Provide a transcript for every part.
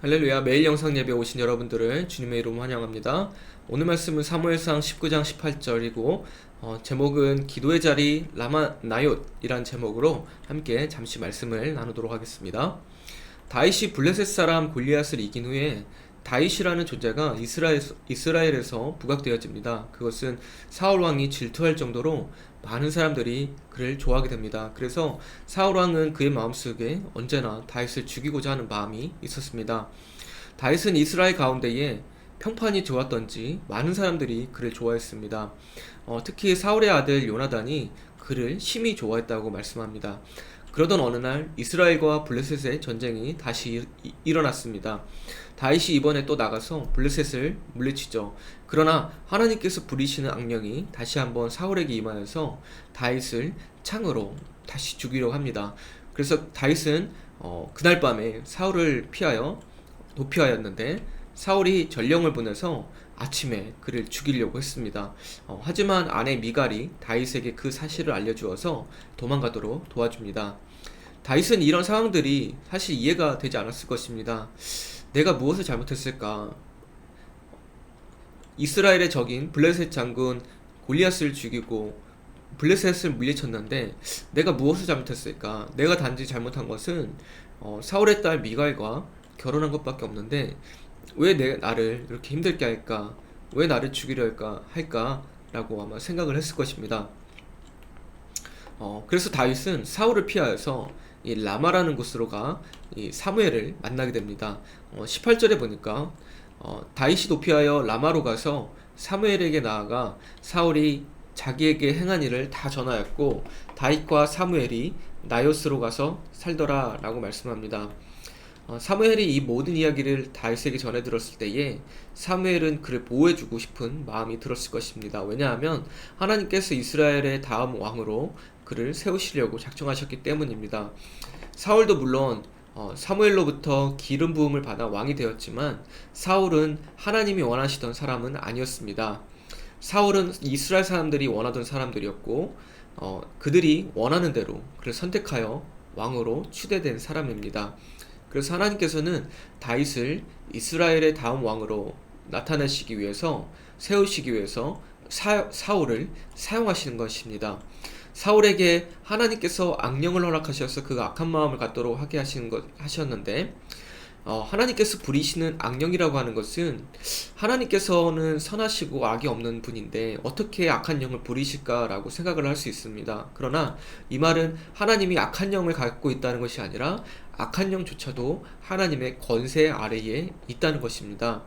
할렐루야. 매일 영상 예배 오신 여러분들을 주님의 이름으로 환영합니다. 오늘 말씀은 사무엘상 19장 18절이고 제목은 기도의 자리 라마 나옳이란 제목으로 함께 잠시 말씀을 나누도록 하겠습니다. 다윗이 블레셋 사람 골리앗을 이긴 후에 다윗이라는 존재가 이스라엘에서 부각되어집니다. 그것은 사울 왕이 질투할 정도로 많은 사람들이 그를 좋아하게 됩니다. 그래서 사울 왕은 그의 마음속에 언제나 다윗을 죽이고자 하는 마음이 있었습니다. 다윗은 이스라엘 가운데에 평판이 좋았던지 많은 사람들이 그를 좋아했습니다. 특히 사울의 아들 요나단이 그를 심히 좋아했다고 말씀합니다. 그러던 어느 날 이스라엘과 블레셋의 전쟁이 다시 일어났습니다. 다윗이 이번에 또 나가서 블레셋을 물리치죠. 그러나 하나님께서 부리시는 악령이 다시 한번 사울에게 임하여서 다윗을 창으로 다시 죽이려고 합니다. 그래서 다윗은 그날 밤에 사울을 피하여 도피하였는데 사울이 전령을 보내서 아침에 그를 죽이려고 했습니다. 하지만 아내 미갈이 다윗에게 그 사실을 알려주어서 도망가도록 도와줍니다. 다윗은 이런 상황들이 사실 이해가 되지 않았을 것입니다. 내가 무엇을 잘못했을까? 이스라엘의 적인 블레셋 장군 골리앗을 죽이고 블레셋을 물리쳤는데 내가 무엇을 잘못했을까? 내가 단지 잘못한 것은 사울의 딸 미갈과 결혼한 것밖에 없는데 왜 나를 이렇게 힘들게 할까? 왜 나를 죽이려 할까? 라고 아마 생각을 했을 것입니다. 그래서 다윗은 사울을 피하여서 이 라마라는 곳으로 이 사무엘을 만나게 됩니다. 18절에 보니까 다윗이 도피하여 라마로 가서 사무엘에게 나아가 사울이 자기에게 행한 일을 다 전하였고 다윗과 사무엘이 나요스로 가서 살더라 라고 말씀합니다. 사무엘이 이 모든 이야기를 다윗에게 전해 들었을 때에 사무엘은 그를 보호해주고 싶은 마음이 들었을 것입니다. 왜냐하면 하나님께서 이스라엘의 다음 왕으로 그를 세우시려고 작정하셨기 때문입니다. 사울도 물론 사무엘로부터 기름 부음을 받아 왕이 되었지만 사울은 하나님이 원하시던 사람은 아니었습니다. 사울은 이스라엘 사람들이 원하던 사람들이었고 그들이 원하는 대로 그를 선택하여 왕으로 추대된 사람입니다. 그래서 하나님께서는 다윗을 이스라엘의 다음 왕으로 나타내시기 위해서 세우시기 위해서 사울을 사용하시는 것입니다. 사울에게 하나님께서 악령을 허락하셔서 그가 악한 마음을 갖도록 하게 하셨는데 하나님께서 부리시는 악령이라고 하는 것은 하나님께서는 선하시고 악이 없는 분인데 어떻게 악한 영을 부리실까라고 생각을 할 수 있습니다. 그러나 이 말은 하나님이 악한 영을 갖고 있다는 것이 아니라 악한 영조차도 하나님의 권세 아래에 있다는 것입니다.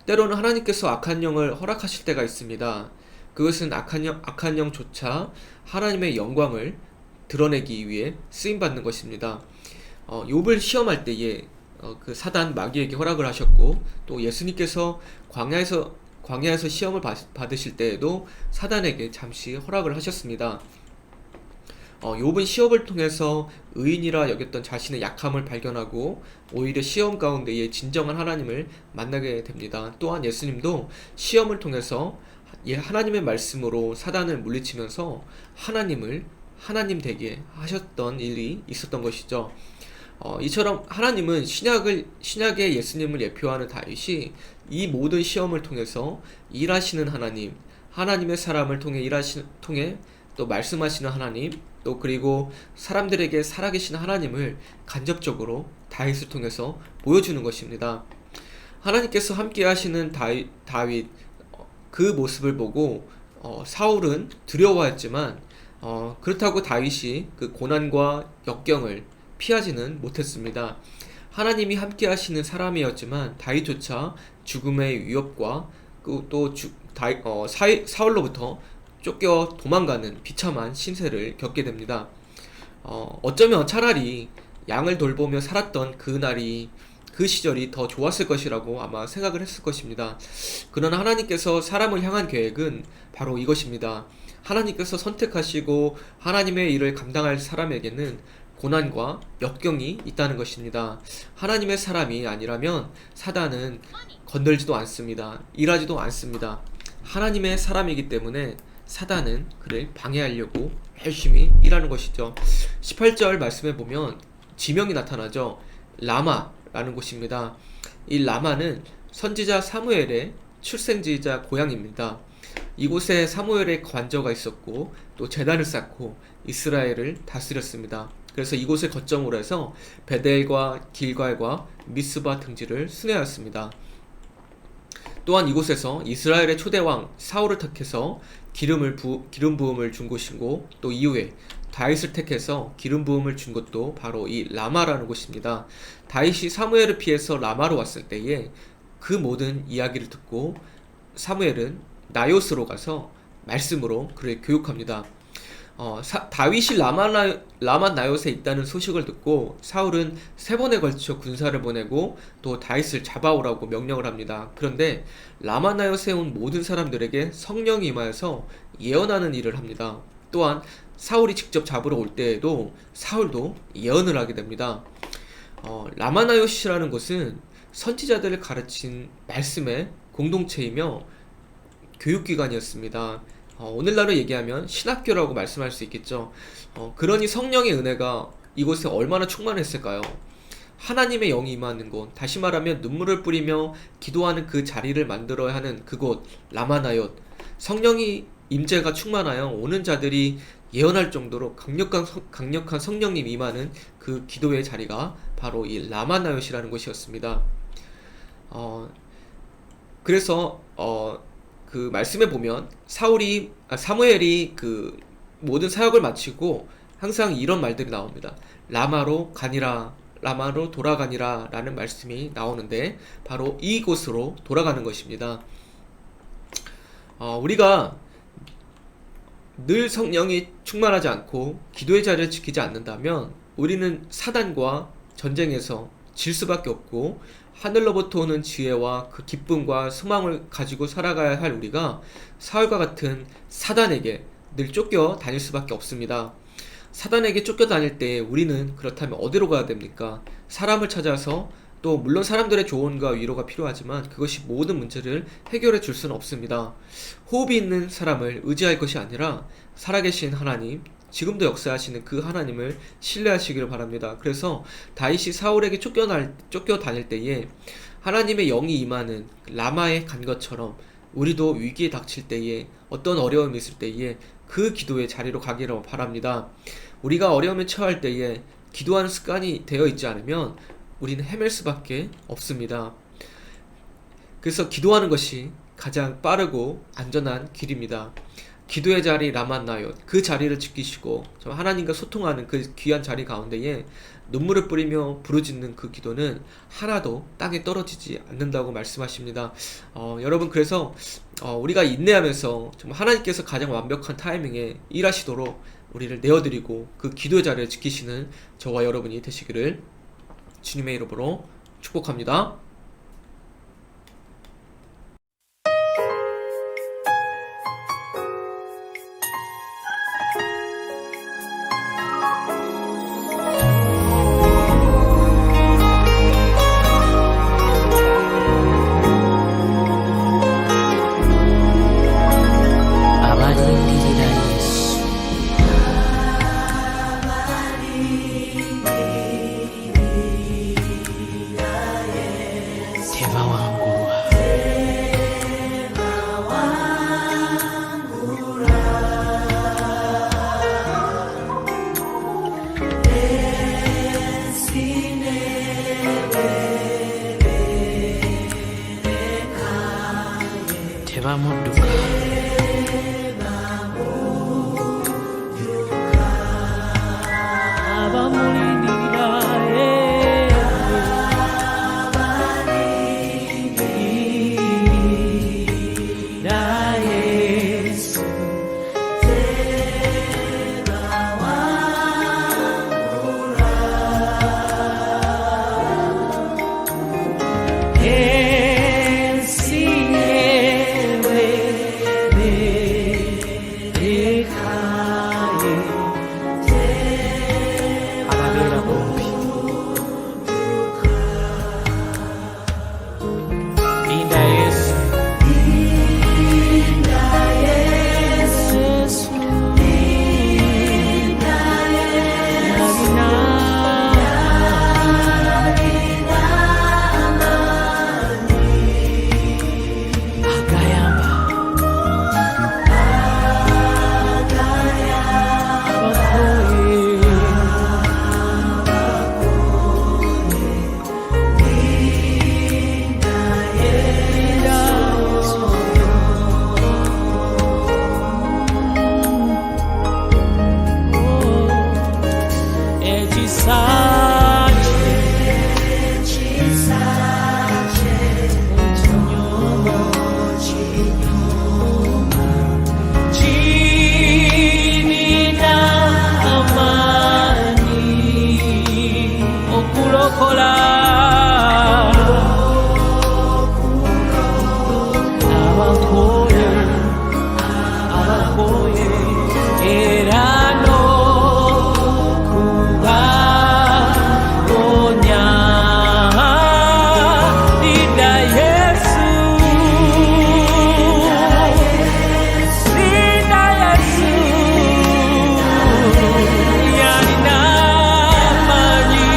때로는 하나님께서 악한 영을 허락하실 때가 있습니다. 그것은 악한 영조차 하나님의 영광을 드러내기 위해 쓰임받는 것입니다. 욥을 시험할 때에 그 사단 마귀에게 허락을 하셨고 또 예수님께서 광야에서 시험을 받으실 때에도 사단에게 잠시 허락을 하셨습니다. 욥은 시험을 통해서 의인이라 여겼던 자신의 약함을 발견하고 오히려 시험 가운데에 진정한 하나님을 만나게 됩니다. 또한 예수님도 시험을 통해서 하나님의 말씀으로 사단을 물리치면서 하나님 되게 하셨던 일이 있었던 것이죠. 이처럼 하나님은 신약의 예수님을 예표하는 다윗이 이 모든 시험을 통해서 일하시는 하나님의 사람을 통해 또 말씀하시는 하나님, 또 그리고 사람들에게 살아계신 하나님을 간접적으로 다윗을 통해서 보여주는 것입니다. 하나님께서 함께 하시는 다윗 그 모습을 보고 사울은 두려워했지만 그렇다고 다윗이 그 고난과 역경을 피하지는 못했습니다. 하나님이 함께 하시는 사람이었지만 다윗조차 죽음의 위협과 또 사울로부터 쫓겨 도망가는 비참한 신세를 겪게 됩니다. 어쩌면 차라리 양을 돌보며 살았던 그 시절이 더 좋았을 것이라고 아마 생각을 했을 것입니다. 그러나 하나님께서 사람을 향한 계획은 바로 이것입니다. 하나님께서 선택하시고 하나님의 일을 감당할 사람에게는 고난과 역경이 있다는 것입니다. 하나님의 사람이 아니라면 사단은 건들지도 않습니다. 일하지도 않습니다. 하나님의 사람이기 때문에 사단은 그를 방해하려고 열심히 일하는 것이죠. 18절 말씀해 보면 지명이 나타나죠. 라마 라마라는 곳입니다. 이 라마는 선지자 사무엘의 출생지이자 고향입니다. 이곳에 사무엘의 관저가 있었고 또 제단을 쌓고 이스라엘을 다스렸습니다. 그래서 이곳을 거점으로 해서 베델과 길갈과 미스바 등지를 순회하였습니다. 또한 이곳에서 이스라엘의 초대왕 사울을 택해서 기름 부음을 준 곳이고 또 이후에 다윗을 택해서 기름 부음을 준 곳도 바로 이 라마라는 곳입니다. 다윗이 사무엘을 피해서 라마로 왔을 때에 그 모든 이야기를 듣고 사무엘은 나요스로 가서 말씀으로 그를 교육합니다. 다윗이 라마 나요스에 있다는 소식을 듣고 사울은 3번에 걸쳐 군사를 보내고 또 다윗을 잡아오라고 명령을 합니다. 그런데 라마 나요스에 온 모든 사람들에게 성령이 임하여서 예언하는 일을 합니다. 또한 사울이 직접 잡으러 올 때에도 사울도 예언을 하게 됩니다. 라마 나요스라는 곳은 선지자들을 가르친 말씀의 공동체이며 교육기관이었습니다. 오늘날로 얘기하면 신학교라고 말씀할 수 있겠죠. 그러니 성령의 은혜가 이곳에 얼마나 충만했을까요? 하나님의 영이 임하는 곳, 다시 말하면 눈물을 뿌리며 기도하는 그 자리를 만들어야 하는 그곳 라마나옳, 성령이 임재가 충만하여 오는 자들이 예언할 정도로 강력한 성령님 임하는 그 기도의 자리가 바로 이 라마나옳이라는 곳이었습니다. 그래서 그 말씀에 보면 사무엘이 그 모든 사역을 마치고 항상 이런 말들이 나옵니다. 라마로 가니라, 라마로 돌아가니라 라는 말씀이 나오는데 바로 이곳으로 돌아가는 것입니다. 우리가 늘 성령이 충만하지 않고 기도의 자리를 지키지 않는다면 우리는 사단과 전쟁에서 질 수밖에 없고 하늘로부터 오는 지혜와 그 기쁨과 소망을 가지고 살아가야 할 우리가 사울과 같은 사단에게 늘 쫓겨 다닐 수밖에 없습니다. 사단에게 쫓겨 다닐 때 우리는 그렇다면 어디로 가야 됩니까? 사람을 찾아서, 또 물론 사람들의 조언과 위로가 필요하지만 그것이 모든 문제를 해결해 줄 수는 없습니다. 호흡이 있는 사람을 의지할 것이 아니라 살아계신 하나님, 지금도 역사하시는 그 하나님을 신뢰하시기를 바랍니다. 그래서 다윗이 사울에게 쫓겨 다닐 때에 하나님의 영이 임하는 라마에 간 것처럼 우리도 위기에 닥칠 때에, 어떤 어려움이 있을 때에 그 기도의 자리로 가기를 바랍니다. 우리가 어려움에 처할 때에 기도하는 습관이 되어 있지 않으면 우리는 헤맬 수밖에 없습니다. 그래서 기도하는 것이 가장 빠르고 안전한 길입니다. 기도의 자리 라마나옳, 그 자리를 지키시고 하나님과 소통하는 그 귀한 자리 가운데에 눈물을 뿌리며 부르짖는 그 기도는 하나도 땅에 떨어지지 않는다고 말씀하십니다. 여러분, 그래서 우리가 인내하면서 정말 하나님께서 가장 완벽한 타이밍에 일하시도록 우리를 내어드리고 그 기도의 자리를 지키시는 저와 여러분이 되시기를 주님의 이름으로 축복합니다. okola abakoye era n'okubawonya. Linda Yesu, linda Yesu, yalina amaanyi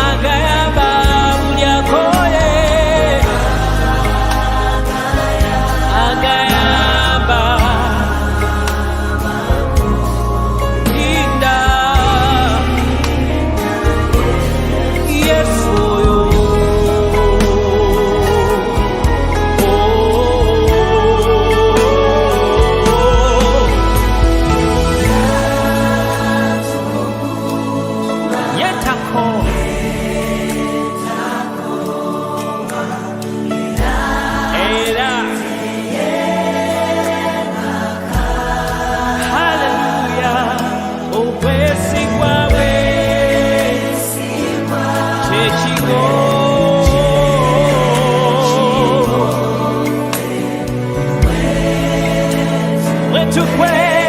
agayamba buli akoye, agayamba. Linda Yesu oyo, yetako era haleluya okwesigwa bwe kyekigo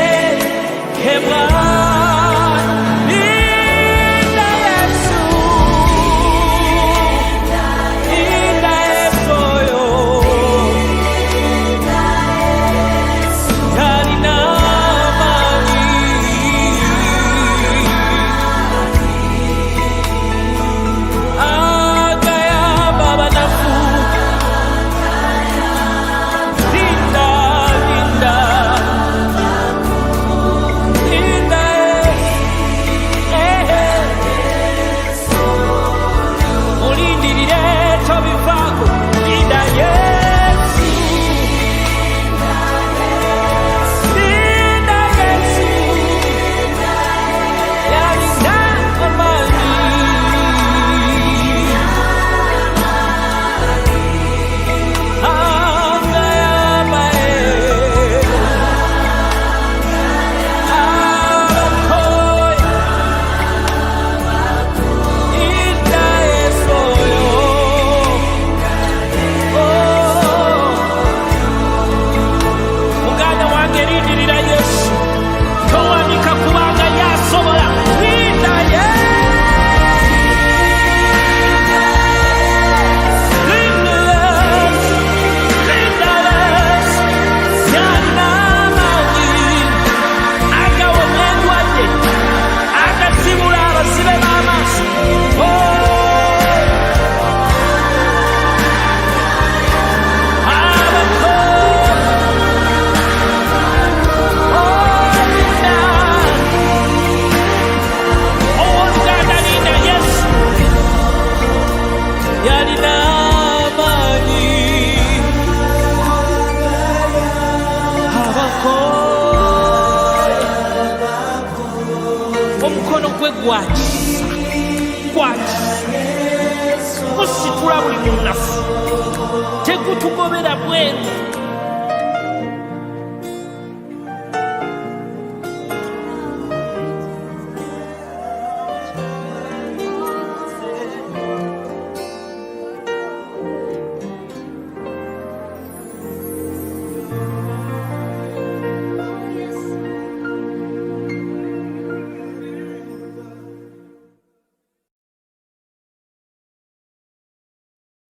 wetukwekebwa. Linda Yesu, linda Yesu oyo, yalina amaanyi agayamba abanafu. Linda, linda, linda Yesu, mulindirire tobivaako. Linda Yesu, linda Yesu, yalina amaanyi agayamba abakoye. Linda Yesu oyo, muganda wange lindirira Yesu, towanika kubanga yasobola. Linda Yesu, linda Yesu, linda Yesu, yalina amaanyi agawonya endwadde, agasibula abasibe b'amaaso. Owooluganda linda Yesu, yalina amaanyi abakoye. Omukono gwe gwakisa, gwakisa, gusitula buli munafu, tegutugobera bweru.